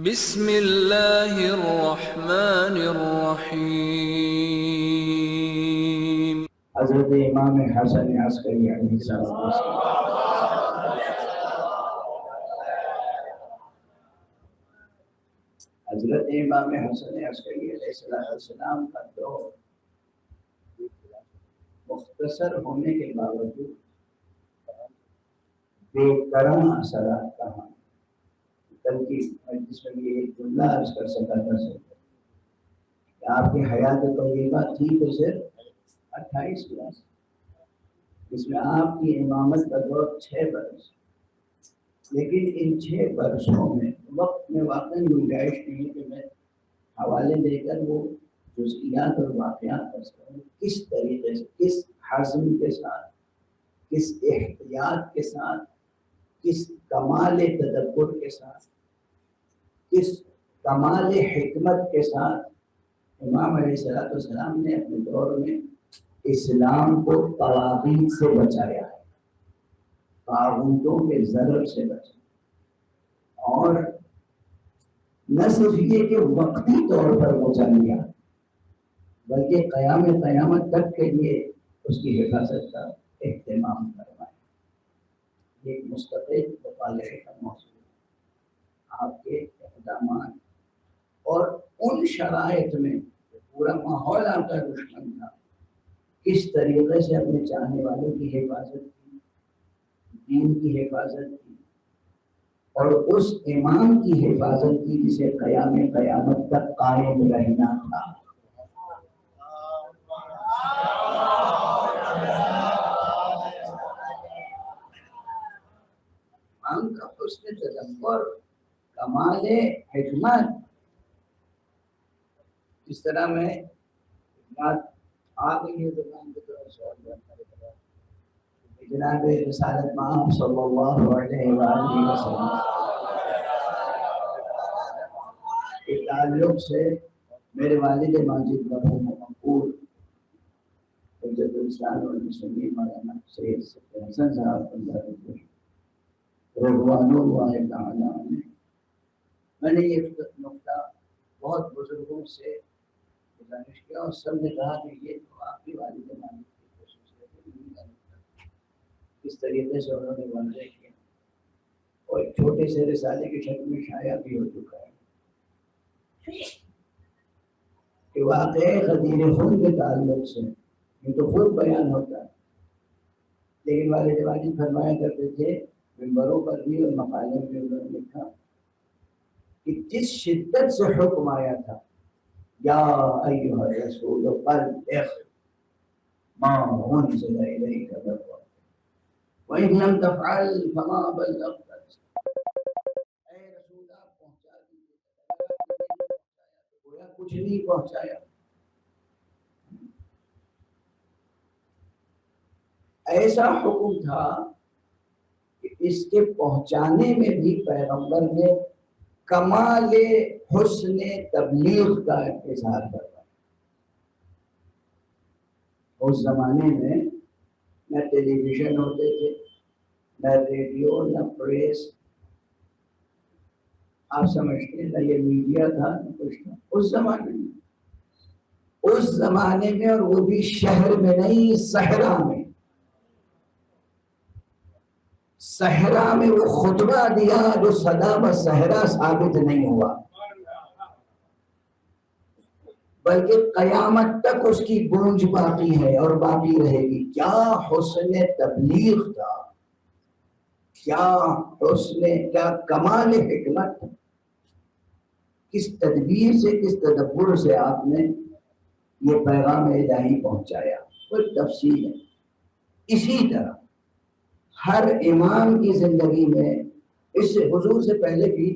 بسم اللہ الرحمن الرحیم۔ حضرت امام حسن عسکری علیہ السلام، حضرت امام حسن عسکری علیہ السلام کا دور مختصر ہونے کے باوجود بے کرم اثرات کا ہم کل کی مجلس میں یہ ایک جملہ عرض کر سکا تھا کہ آپ کی حیات طیبہ تھی تو صرف 28 برس، اس میں آپ کی امامت کا دور 6 برس، لیکن ان 6 برسوں میں وقت میں واقعی گنجائش نہیں ہے کہ میں حوالے دے کر وہ جزئیات اور واقعات درج کروں، کس طریقے سے، کس حزم کے ساتھ، کس احتیاط کے ساتھ، کس کمال تدبر کے ساتھ، کس کمال حکمت کے ساتھ امام علیہ السلام نے اپنے دور میں اسلام کو طواغیت سے بچایا ہے، طاغوتوں کے ضرر سے بچایا، اور نہ صرف یہ کہ وقتی طور پر بچا لیا بلکہ قیامت تک کے لیے اس کی حفاظت کا اہتمام کروایا۔ یہ ایک مستقل مطالعے کا موضوع ہے، آپ کے اقدامات اور ان شرائط میں پورا ماحول آپ کا دشمن تھا، کس طریقے سے اپنے چاہنے والوں کی حفاظت کی، دین کی حفاظت کی، اور اس امام کی حفاظت کی جسے قیامت تک قائم رہنا تھا۔ امام کا حسن تدبر، کمال حکمت، اس طرح میں بات آ گئی ہے زبان کی طرف سے، جناب رسالت مآب صلی اللہ علیہ وآلہ وسلم کے تعلق سے میرے والد ماجد مرحوم مقبول حجت الاسلام والمسلمین مولانا سید حسن صاحب رضوان اللہ تعالی عنہ، میں نے یہ نقطہ بہت بزرگوں سے گزارش کیا اور سب نے کہا کہ یہ تو آپ کی والد ماجد کی خصوصیت ہے، اس طریقے سے انہوں نے واضح کیا اور ایک چھوٹے سے رسالے کی شکل میں شائع بھی ہو چکا ہے کہ واقعہ غدیر خون کے تعلق سے یہ تو خود بیان ہوتا ہے، لیکن والد واجد فرمایا کرتے تھے ممبروں پر بھی اور مقالے میں انہوں نے لکھا کہ جس شدت سے حکم آیا تھا یا ایھا الرسول بلغ ما انزل الیک من ربک وَإِن لَمْ تَفْعَلْ فَمَا بَلَّغْتَ رِسَالَتَهُ، اے رسول آپ پہنچا دیجیے، گویا کچھ نہیں پہنچایا۔ ایسا حکم تھا کہ اس کے پہنچانے میں بھی پیغمبر نے کمال حسن تبلیغ کا اظہار کروایا۔ اس زمانے میں نہ ٹیلی ویژن ہوتے تھے، نہ ریڈیو، نہ پریس، آپ سمجھتے ہیں نہ یہ میڈیا تھا، نہ کچھ تھا اس زمانے میں، اور وہ بھی شہر میں نہیں، صحرا میں وہ خطبہ دیا جو صدا بصحرا ثابت نہیں ہوا، بلکہ قیامت تک اس کی گونج باقی ہے اور باقی رہے گی۔ کیا حسن تبلیغ تھا، کیا حسن، کیا کمال حکمت، کس تدبیر سے، کس تدبر سے آپ نے یہ پیغام الہی پہنچایا، کوئی تفصیل ہے۔ اسی طرح ہر امام کی زندگی میں، اس سے حضور سے پہلے بھی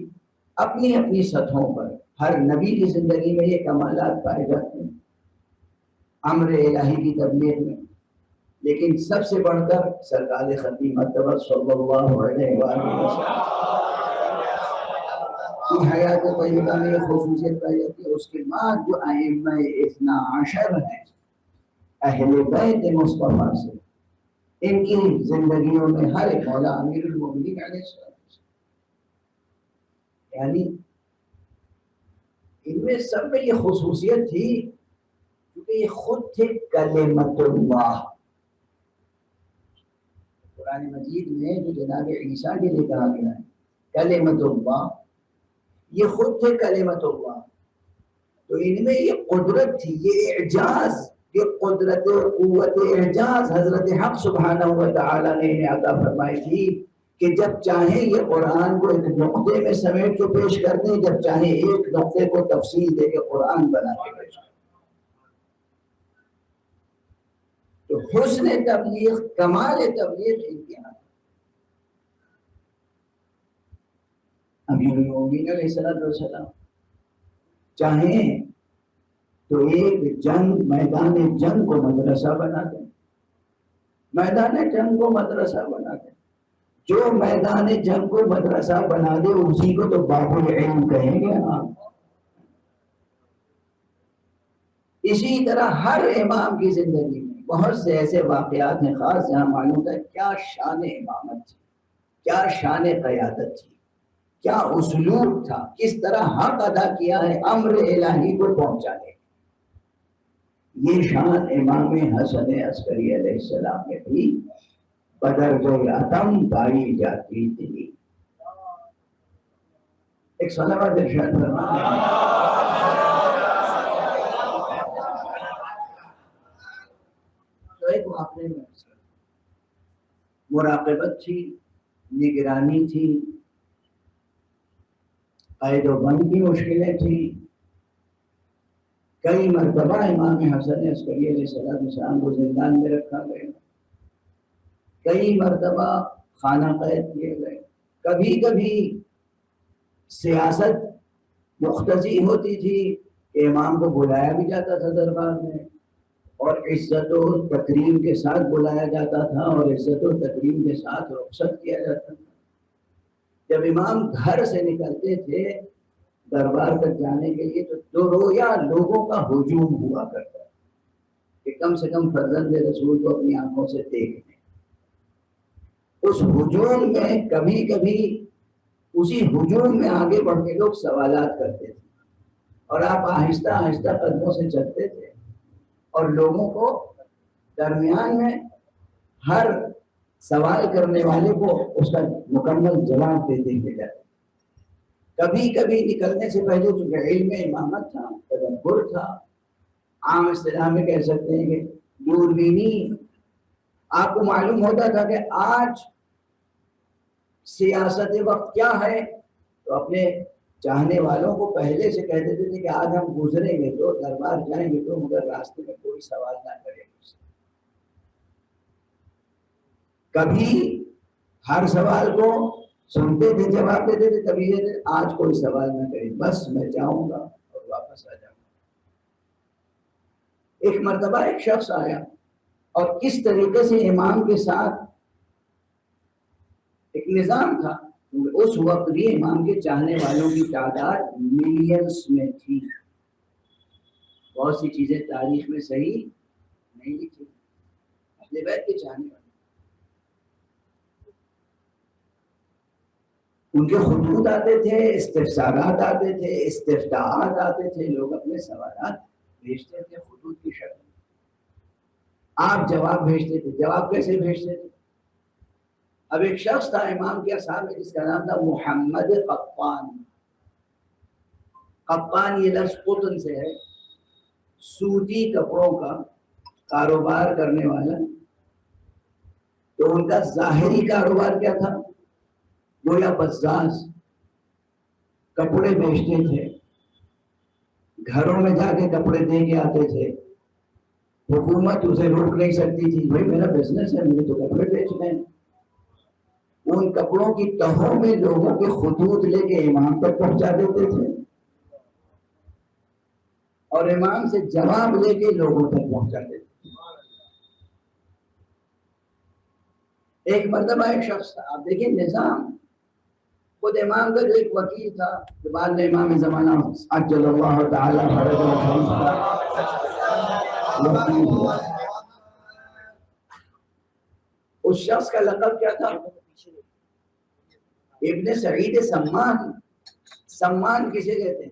اپنی اپنی سطحوں پر ہر نبی کی زندگی میں یہ کمالات پائے جاتے ہیں امر الہی کی تبلیغ میں، لیکن سب سے بڑھ کر سرکار ختم مرتبہ صلی اللہ علیہ وآلہ وسلم کی حیات طیبہ میں یہ خصوصیت پائی جاتی ہے۔ اس کے بعد جو ائمہ اثنا عشر ہیں اہل بیت مصطفیٰ سے، ان کی زندگیوں میں ہر ایک مولا امیر المومنین علیہ السلام، یعنی ان میں سب میں یہ خصوصیت تھی کیونکہ یہ خود تھے کلمت اللہ. قرآن مجید میں جو جناب عیسیٰ کے لیے کہا گیا ہے کلمت اللہ، یہ خود تھے کلمت اللہ. تو ان میں یہ قدرت تھی، یہ اعجاز، یہ قدرت و قوت اعجاز حضرت حق سبحانہ و تعالیٰ نے انہیں عطا فرمائی تھی کہ جب چاہیں یہ قرآن کو ایک نقطے میں سمیٹ کے پیش کر دیں، جب چاہیں ایک نقطے کو تفصیل دے کے قرآن بنا کے پیش کر دیں. تو حسن تبلیغ، کمال تبلیغ ان کے ہاتھ. امیر المومنین علیہ السلام چاہیں تو ایک جنگ، میدان جنگ کو مدرسہ بنا دیں، میدان جنگ کو مدرسہ بنا دیں. جو میدان جنگ کو مدرسہ بنا دے اسی کو تو باب العلم کہیں گے. ہاں، اسی طرح ہر امام کی زندگی میں بہت سے ایسے واقعات ہیں خاص جہاں معلوم ہوتا ہے کیا شان امامت تھی، کیا شان قیادت تھی، کیا اسلوب تھا، کس طرح حق ادا کیا ہے امر الہی کو پہنچانے. یہ شان امام حسن عسکری علیہ السلام میں بھی بدرجہ عدم پائی جاتی تھی. ایک صلوات ارشاد فرمائیں. تو ایک واقعے میں مراقبت تھی، نگرانی تھی، قید و بند کی مشکلیں تھی. کئی مرتبہ امام حسن عسکری علیہ السلام کو زندان میں رکھا گیا، کئی مرتبہ خانہ قید کیے گئے. کبھی کبھی سیاست مختصی ہوتی تھی کہ امام کو بلایا بھی جاتا تھا دربار میں، اور عزت و تکریم کے ساتھ بلایا جاتا تھا اور عزت و تکریم کے ساتھ رخصت کیا جاتا تھا. جب امام گھر سے نکلتے تھے دربار تک جانے کے لیے تو دو رویا لوگوں کا ہجوم ہوا کرتا کہ کم سے کم فرزند رسول کو اپنی آنکھوں سے دیکھ لیں. اس ہجوم میں کبھی کبھی اسی ہجوم میں آگے بڑھ کے لوگ سوالات کرتے تھے اور آپ آہستہ آہستہ قدموں سے چلتے تھے اور لوگوں کو درمیان میں ہر سوال کرنے والے کو اس کا مکمل جواب دیتے ہوئے جاتے. کبھی کبھی نکلنے سے پہلے چونکہ علم امامت تھا، تدبر تھا، عام اصطلاح میں کہہ سکتے ہیں کہ دوربینی، آپ کو معلوم ہوتا تھا کہ آج سیاست وقت کیا ہے تو اپنے چاہنے والوں کو پہلے سے کہہ دیتے تھے کہ آج ہم گزریں گے تو دربار جائیں گے تو مگر راستے میں کوئی سوال نہ کرے. کبھی ہر سوال کو سنتے تھے، جواب دیتے تھے، کبھی یہ آج کوئی سوال نہ کرے، بس میں جاؤں گا اور واپس آ جاؤں گا. ایک مرتبہ ایک شخص آیا اور کس طریقے سے امام کے ساتھ ایک نظام تھا. اس وقت بھی امام کے چاہنے والوں کی تعداد ملینز میں تھی. بہت سی چیزیں تاریخ میں صحیح نہیں لکھی. اہل بیت کے چاہنے والے، ان کے خطوط آتے تھے، استفسارات آتے تھے، استفتاءات آتے تھے، لوگ اپنے سوالات بھیجتے تھے خطوط کی شکل میں. آپ جواب بھیجتے تھے. جواب کیسے بھیجتے تھے؟ اب ایک شخص تھا امام کے اصحاب میں جس کا نام تھا محمد قطان. قطان یہ لفظ قطن سے ہے، سوتی کپڑوں کا کاروبار کرنے والا. تو ان کا ظاہری کاروبار کیا تھا؟ گویا بزاز، کپڑے بیچتے تھے، گھروں میں جا کے کپڑے دے کے آتے تھے. حکومت اسے روک نہیں سکتی تھی، بھائی میرا بزنس ہے، مجھے تو کپڑے بیچنے ہیں. ان کپڑوں کی تہوں میں لوگوں کے خطوط لے کے امام تک پہنچا دیتے تھے اور امام سے جواب لے کے لوگوں تک پہنچا دیتے تھے. ایک مرتبہ ایک شخص تھا، آپ دیکھیں نظام. خود امام کا جو ایک وکیل تھا جو بعد میں امام زمانہ عجل اللہ تعالی فرجہ وکیل ہوا. اس شخص کا لقب کیا تھا؟ ابن سعید سمان. سمان کسے کہتے ہیں؟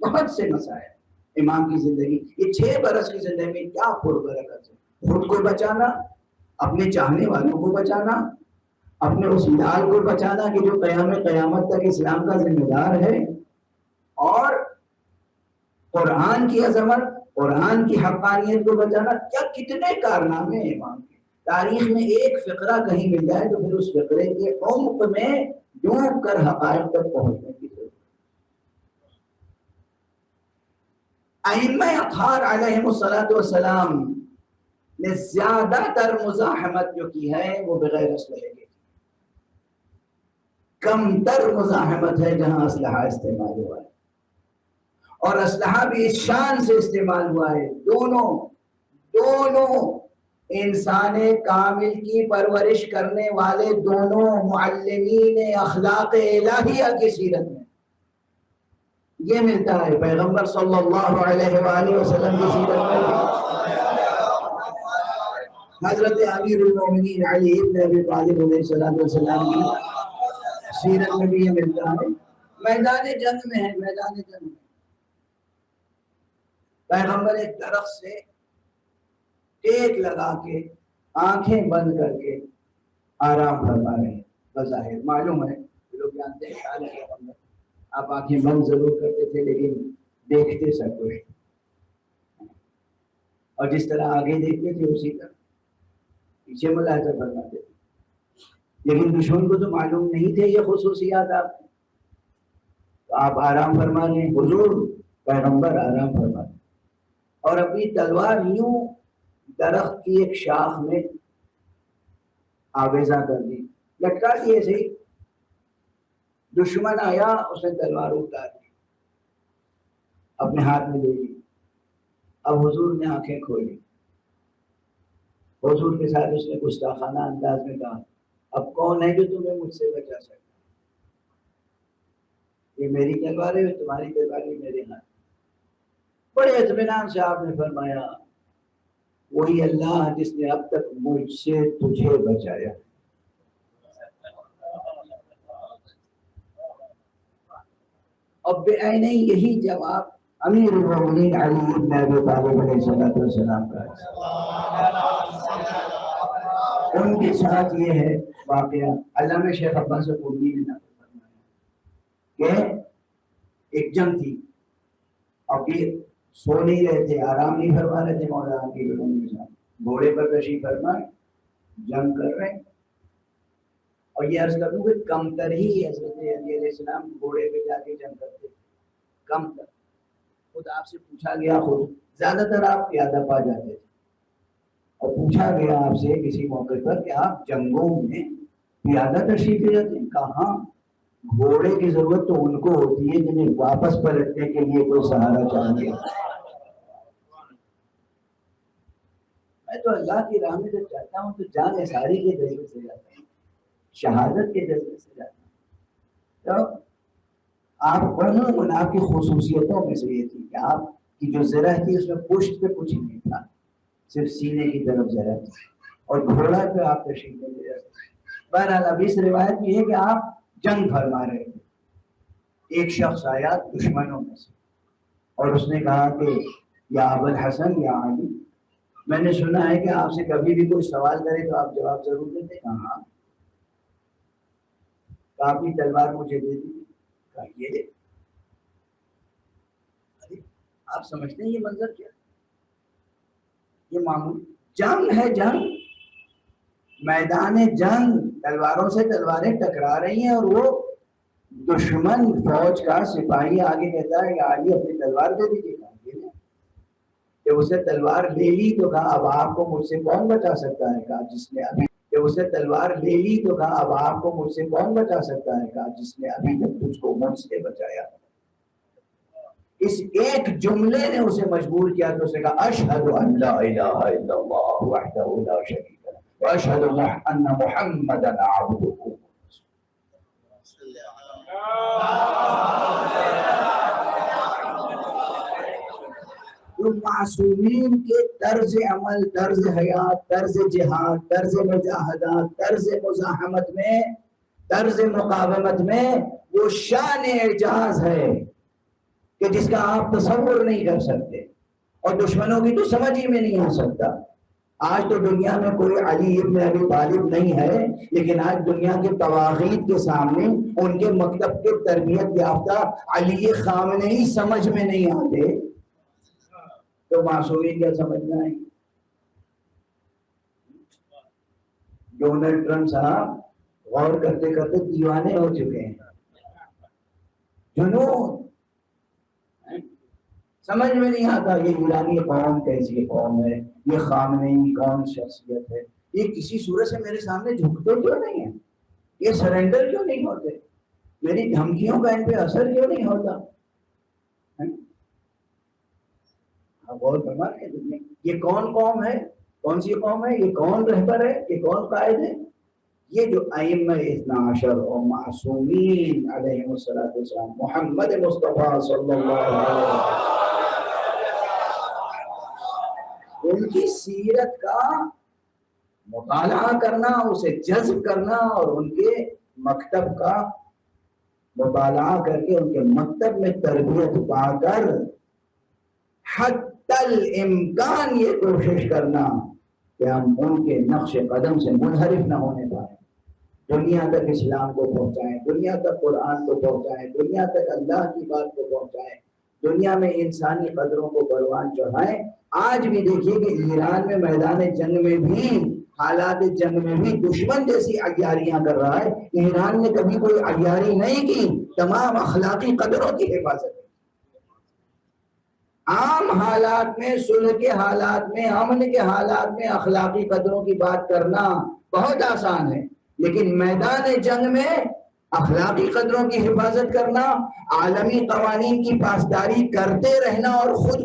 بہت سے مسائل امام کی زندگی، یہ 6 برس کی زندگی میں کیا پربرکت ہے، خود کو بچانا، اپنے چاہنے والوں کو بچانا، اپنے اس لال کو بچانا کہ جو قیامت تک اسلام کا ذمہ دار ہے، اور قرآن کی عظمت، قرآن کی حقانیت کو بچانا. کیا کتنے کارنامے ہیں امام کے. تاریخ میں ایک فقرہ کہیں مل جائے تو پھر اس فقرے کے عمق میں ڈوب کر حقائق تک پہنچنے کی ضرورت. ائمہ اطہار علیہم الصلوۃ والسلام نے زیادہ تر مزاحمت جو کی ہے وہ بغیر اسلحے کی. کم تر مزاحمت ہے جہاں اسلحہ استعمال ہوا ہے، اور اسلحہ بھی اس شان سے استعمال ہوا ہے. دونوں انسان کامل کی پرورش کرنے والے دونوں معلمین اخلاق الہیہ کی سیرت میں یہ ملتا ہے. پیغمبر صلی اللہ علیہ وآلہ وسلم کی سیرت میں حضرت امیر المومنین علی ابن ابی طالب علیہ السلام کی سیرت میں بھی یہ ملتا ہے. میدان جنگ میں ہے، میدان جنگ میں پیغمبر ایک درخت سے ٹیک لگا کے آنکھیں بند کر کے آرام فرما رہے ہیں. بظاہر معلوم ہے، لوگ جانتے ہیں خیال ہے پیغمبر آپ آنکھیں بند ضرور کرتے تھے لیکن دیکھتے سب کچھ، اور جس طرح آگے دیکھتے تھے اسی طرح پیچھے ملاحظہ فرماتے تھے. لیکن دشمن کو تو معلوم نہیں تھے یہ خصوصیات آپ کی. تو آپ آرام فرما رہے ہیں، حضور پیغمبر آرام فرما رہے ہیں، اور اپنی تلوار یوں درخت کی ایک شاخ میں آویزاں کر دی، لٹکا دی ایسے ہی. دشمن آیا، اس نے تلوار اتار دی، اپنے ہاتھ میں لے لی. اب حضور نے آنکھیں کھولی، حضور کے ساتھ اس نے گستاخانہ انداز میں کہا اب کون ہے جو تمہیں مجھ سے بچا سکتا؟ یہ میری تلوار ہے، تمہاری تلوار ہے میرے ہاتھ. بڑے اطمینان سے آپ نے فرمایا وہی اللہ جس نے اب تک مجھ سے تجھے بچایا. اب بعین یہی جواب امیر المومنین علی بن ابی طالب علیہ السلام کا ان کے ساتھ یہ ہے واقعہ. علامہ شیخ عباس قمی نے فرمایا کہ ایک جنگ تھی، اور یہ سو نہیں رہے تھے، آرام نہیں فرما رہے تھے. مولانا کی گھوڑے پر تشریف فرما جنگ کر رہے ہیں، اور یہ عرض کروں کہ کم تر ہی حضرت علی علیہ السلام گھوڑے پہ جا کے جنگ کرتے، کم تر. خود آپ سے پوچھا گیا، خود زیادہ تر آپ پیادہ پا جاتے تھے، اور پوچھا گیا آپ سے کسی موقع پر کہ آپ جنگوں میں پیادہ تشریف لے جاتے ہیں؟ کہاں، گھوڑے کی ضرورت تو ان کو ہوتی ہے جنہیں واپس پلٹنے کے لیے کوئی سہارا چاہیے. میں تو اللہ کی راہ میں جب جاتا ہوں تو جان انصاری کے ذریعے سے جاتا ہوں، شہادت کے ذریعے سے جاتا ہوں. تو آپ عموماً آپ کی خصوصیتوں میں سے یہ تھی کہ آپ کی جو زرہ تھی اس میں پشت پہ کچھ نہیں تھا، صرف سینے کی طرف زرہ تھی، اور گھوڑا پہ آپ تشریف لے جاتے. بہرحال اب اس روایت یہ ہے کہ آپ جنگ فرما رہے تھے. ایک شخص آیا دشمنوں میں سے اور اس نے کہا کہ یا ابوالحسن یا علی، میں نے سنا ہے کہ آپ سے کبھی بھی کوئی سوال کرے تو آپ جواب ضرور دیتے. کہا ہاں. اپنی تلوار مجھے دے دی. کہا یہ دے. آپ سمجھتے ہیں یہ منظر کیا؟ یہ معمول جنگ ہے، جنگ، میدان جنگ، تلواروں سے تلواریں ٹکرا رہی ہیں، اور وہ دشمن فوج کا سپاہی آگے کہتا ہے کہ علی اپنی تلوار دے دیجیے. کہ اسے تلوار لے لی تو کہا اب آپ کو مجھ سے کون بچا سکتا ہے؟ کہا جس نے ابھی، کہ اسے تلوار لے لی تو کہا اب آپ کو مجھ سے کون بچا سکتا ہے؟ کہا جس نے ابھی تک تجھ کو مجھ سے بچایا. اس ایک جملے نے اسے مجبور کیا تو اسے کہا اشہد ان لا الہ الا اللہ وحدہ لا شریک لہ واشہد ان محمدا عبدہ. جو معصومین کے طرز عمل، طرز حیات، طرز جہاد، طرز مجاہدات، طرز مزاحمت میں، طرز مقاومت میں وہ شان اعجاز ہے کہ جس کا آپ تصور نہیں کر سکتے اور دشمنوں کی تو سمجھ ہی میں نہیں آ سکتا. آج تو دنیا میں کوئی علی ابن ابی طالب نہیں ہے، لیکن آج دنیا کے طواغیت کے سامنے ان کے مکتب کے تربیت یافتہ علی خامنئی سمجھ میں نہیں آتے تو معصومین کیا سمجھنا ہے؟ ڈونلڈ ٹرمپ صاحب غور کرتے کرتے دیوانے ہو چکے ہیں. جنون سمجھ میں نہیں آتا یہ ایرانی قوم کیسی قوم ہے، یہ خامنئی کون شخصیت ہے، یہ کسی صورت سے میرے سامنے جھکتے کیوں نہیں ہیں، یہ سرنڈر کیوں نہیں ہوتے، میری دھمکیوں کا ان پہ اثر کیوں نہیں ہوتا. آپ غور فرما رہے ہیں یہ کون قوم ہے، کون سی قوم ہے، یہ کون رہبر ہے، یہ کون قائد ہے؟ یہ جو ائمہ اثنا عشر اور معصومین علیہم السلام محمد مصطفیٰ صلی اللہ علیہ وسلم ان کی سیرت کا مطالعہ کرنا، اسے جذب کرنا اور ان کے مکتب کا مطالعہ کر کے ان کے مکتب میں تربیت پا کر حتی الامکان یہ کوشش کرنا کہ ہم ان کے نقش قدم سے منحرف نہ ہونے پائیں، دنیا تک اسلام کو پہنچائیں، دنیا تک قرآن کو پہنچائیں، دنیا تک اللہ کی بات کو پہنچائیں، دنیا میں انسانی قدروں کو پروان چڑھائیں. آج بھی دیکھیے کہ ایران میں میدان جنگ میں بھی، حالات جنگ میں بھی دشمن جیسی عیاریاں کر رہا ہے. ایران نے کبھی کوئی عیاری نہیں کی، تمام اخلاقی قدروں کی حفاظت. عام حالات میں، صلح کے حالات میں، امن کے حالات میں اخلاقی قدروں کی بات کرنا بہت آسان ہے، لیکن میدان جنگ میں اخلاقی قدروں کی حفاظت کرنا، عالمی قوانین کی پاسداری کرتے رہنا اور خود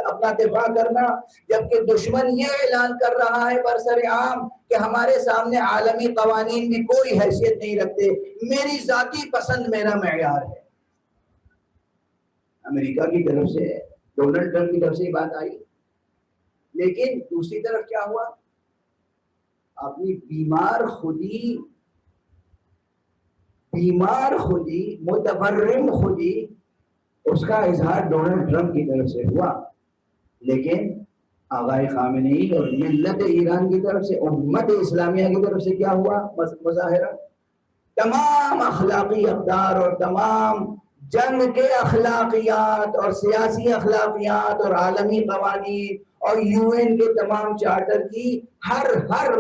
اپنا دفاع کرنا، جبکہ دشمن یہ اعلان کر رہا ہے برسر عام کہ ہمارے سامنے عالمی قوانین بھی کوئی حیثیت نہیں رکھتے، میری ذاتی پسند میرا معیار ہے. امریکہ کی طرف سے، ڈونلڈ ٹرمپ کی طرف سے یہ بات آئی، لیکن دوسری طرف کیا ہوا؟ اپنی بیمار خودی متورم خودی اس کا اظہار ڈونلڈ ٹرمپ کی طرف سے ہوا، لیکن آغائے خامنئی اور ملت ایران کی طرف سے، امت اسلامیہ کی طرف سے کیا ہوا مظاہرہ؟ تمام اخلاقی اقدار اور تمام جنگ کے اخلاقیات اور سیاسی اخلاقیات اور عالمی قوانین اور یو این کے تمام چارٹر کی ہر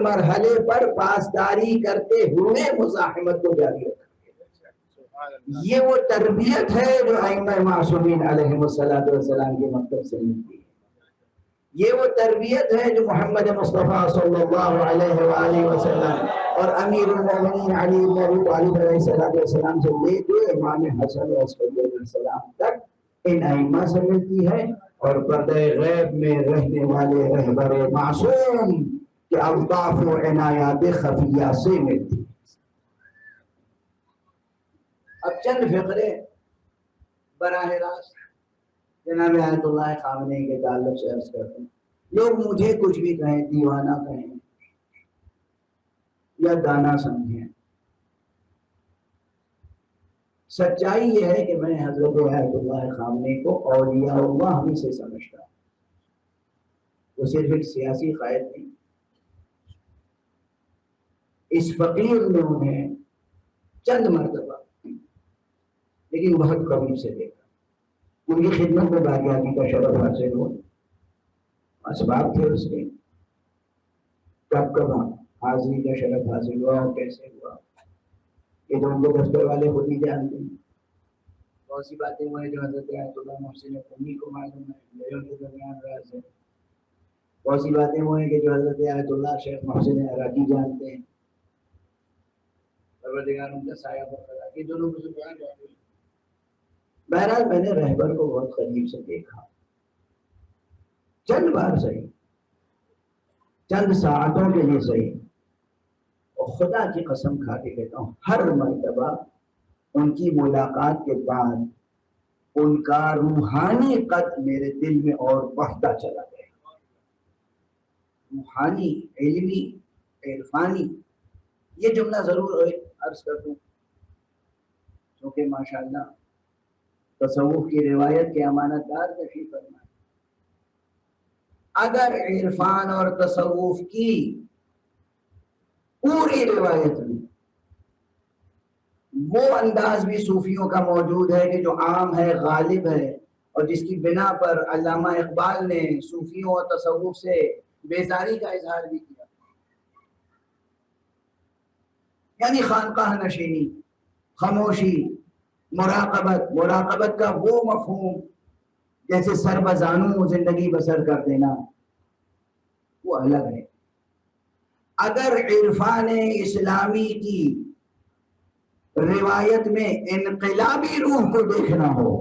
مرحلے پر پاسداری کرتے ہوئے مزاحمت کو جاری رکھا. یہ وہ تربیت ہے جو ائمہ معصومین علیہم السلام کے مکتب سے ملتی ہے. یہ وہ تربیت ہے جو محمد مصطفیٰ صلی اللہ علیہ وآلہ وسلم اور امیر المومنین علی بن ابی طالب علیہ السلام سے لے کے امام حسن علیہ السلام تک ان ائمہ سے ملتی ہے، اور پردہ غیب میں رہنے والے رہبر معصوم کے الطاف و عنایات خفیہ سے ملتی ہے. اب چند فقرے براہ راست جناب آیت اللہ خامنئی کے تعلق سے عرض کرتے ہیں. لوگ مجھے کچھ بھی کہیں، دیوانہ کہیں یا دانا سمجھیں، سچائی یہ ہے کہ میں حضرت آیت اللہ خامنئی کو اولیاء اللہ ہی سے سمجھتا ہوں. وہ صرف ایک سیاسی قائد نہیں، اس فقیر نے انہیں چند مرتبہ لیکن بہت قریب سے دیکھا، ان کی خدمت میں باقیاتی کا شرف حاصل ہوا، اسباب تھے اس کے، کب حاضری کا شرف حاصل ہوا اور کیسے ہوا یہ تو ان کے دفتر والے خود ہی جانتے ہیں. بہت سی باتیں ہوئے جو حضرت آیت اللہ محسن قمی کو معلوم ہے، میرے کے درمیان راز ہے. بہت سی باتیں ہوئے کہ جو حضرت آیت اللہ شیخ محسن عراقی جانتے ہیں، پروردگار ان کا سایہ برقرار، یہ دونوں بزرگان جانتے ہیں. بہرحال میں نے رہبر کو بہت قریب سے دیکھا، چند بار صحیح، چند ساعتوں کے لیے صحیح، اور خدا کی قسم کھا کے کہتا ہوں ہر مرتبہ ان کی ملاقات کے بعد ان کا روحانی قد میرے دل میں اور بڑھتا چلا گیا. روحانی، علمی، عرفانی. یہ جملہ ضرور عرض کر دوں کیونکہ ماشاءاللہ تصوف کی روایت کے امانت دار تشریف فرمائے. اگر عرفان اور تصوف کی پوری روایت میں وہ انداز بھی صوفیوں کا موجود ہے کہ جو عام ہے، غالب ہے، اور جس کی بنا پر علامہ اقبال نے صوفیوں اور تصوف سے بیزاری کا اظہار بھی کیا، یعنی خانقاہ نشینی، خاموشی، مراقبت کا وہ مفہوم جیسے سر بزانو زندگی بسر کر دینا، وہ الگ ہے. اگر عرفان اسلامی کی روایت میں انقلابی روح کو دیکھنا ہو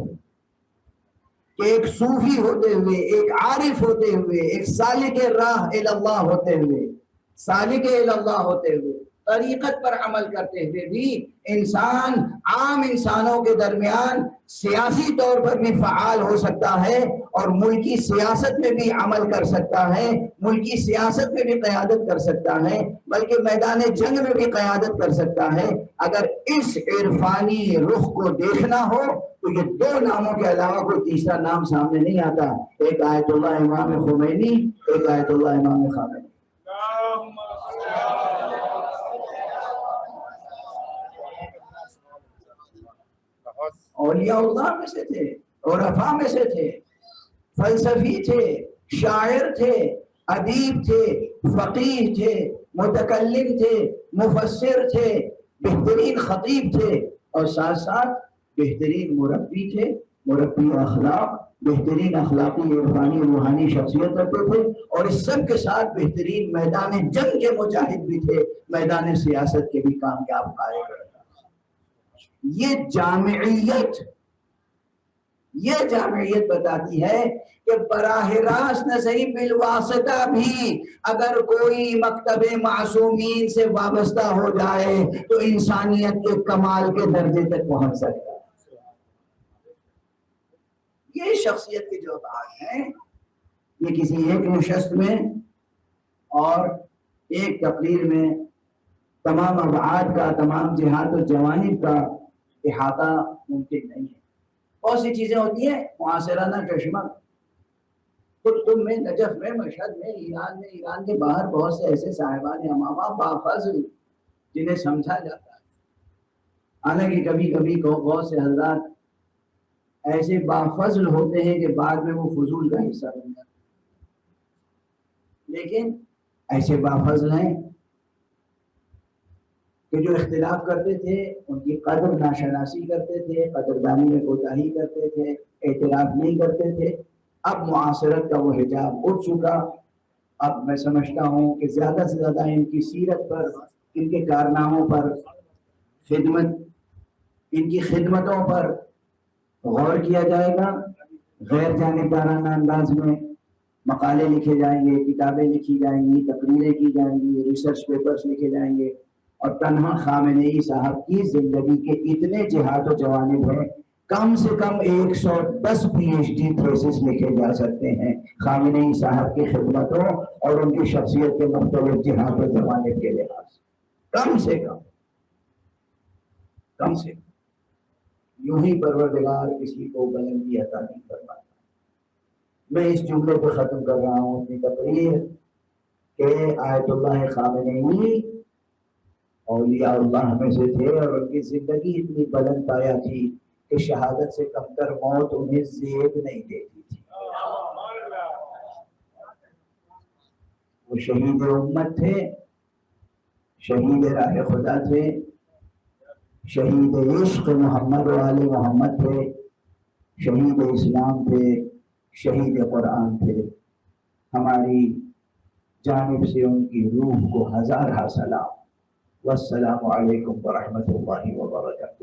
کہ ایک صوفی ہوتے ہوئے، ایک عارف ہوتے ہوئے، ایک سالک راہ اللہ ہوتے ہوئے، سالک اللہ ہوتے ہوئے، طریقت پر عمل کرتے ہوئے بھی انسان عام انسانوں کے درمیان سیاسی طور پر بھی فعال ہو سکتا ہے اور ملکی سیاست میں بھی عمل کر سکتا ہے، ملکی سیاست میں بھی قیادت کر سکتا ہے، بلکہ میدان جنگ میں بھی قیادت کر سکتا ہے. اگر اس عرفانی رخ کو دیکھنا ہو تو یہ دو ناموں کے علاوہ کوئی تیسرا نام سامنے نہیں آتا. ایک آیت اللہ امام خمینی، ایک آیت اللہ امام خامنئی. اولیاء اللہ میں سے تھے، عرفاء میں سے تھے، فلسفی تھے، شاعر تھے، ادیب تھے، فقیہ تھے، متکلم تھے، مفسر تھے، بہترین خطیب تھے، اور ساتھ ساتھ بہترین مربی تھے، مربی اخلاق، بہترین اخلاقی عرفانی روحانی شخصیت رکھتے تھے، اور اس سب کے ساتھ بہترین میدان جنگ کے مجاہد بھی تھے، میدان سیاست کے بھی کامیاب قائد رہے. یہ جامعیت بتاتی ہے کہ براہ راست نہ صحیح بالواسطہ بھی اگر کوئی مکتب معصومین سے وابستہ ہو جائے تو انسانیت کے کمال کے درجے تک پہنچ سکتا ہے. یہ شخصیت کے جو بات ہیں یہ کسی ایک نشست میں اور ایک تقریر میں تمام ابعاد کا، تمام جہات و جوانب کا احاطہ ممکن نہیں ہے. بہت سی چیزیں ہوتی ہیں معاصرانہ چشمہ. خود میں، نجف میں، مشہد میں، ایران کے باہر بہت سے ایسے صاحبان امامہ بافضل جنہیں سمجھا جاتا ہے. حالانکہ کبھی کبھی بہت سے حضرات ایسے بافضل ہوتے ہیں کہ بعد میں وہ فضول کا حصہ بن جاتے ہیں، لیکن ایسے بافضل ہیں کہ جو اختلاف کرتے تھے ان کی قدر ناشناسی کرتے تھے، قدردانی میں کوتاہی کرتے تھے، اعتراف نہیں کرتے تھے. اب معاصرت کا وہ حجاب اٹھ چکا. اب میں سمجھتا ہوں کہ زیادہ سے زیادہ ان کی سیرت پر، ان کے کارناموں پر، ان کی خدمتوں پر غور کیا جائے گا. غیر جانبدارانہ انداز میں مقالے لکھے جائیں گے، کتابیں لکھی جائیں گی، تقریریں کی جائیں گی، ریسرچ پیپرز لکھے جائیں گے، اور تنہا خامنئی صاحب کی زندگی کے اتنے جہات و جوانب ہیں، کم سے کم 110 PhD تھیسس لکھے جا سکتے ہیں خامنئی صاحب کی خدمتوں اور ان کی شخصیت کے مختلف جہات و جوانب کے لحاظ سے. کم سے کم یوں ہی پروردگار کسی کو بلندی عطا نہیں فرماتا. میں اس جملے کو ختم کر رہا ہوں اپنی تقریر کہ آیت اللہ خامنئی اولیاء اللہ میں سے تھے اور ان کی زندگی اتنی بلند پایا تھی کہ شہادت سے کم تر موت انہیں زیب نہیں دیتی تھی. وہ شہید امت تھے، شہید راہ خدا تھے، شہید عشق محمد و آل محمد تھے، شہید اسلام تھے، شہید قرآن تھے. ہماری جانب سے ان کی روح کو ہزارہ سلام. والسلام علیکم ورحمۃ اللہ وبرکاتہ.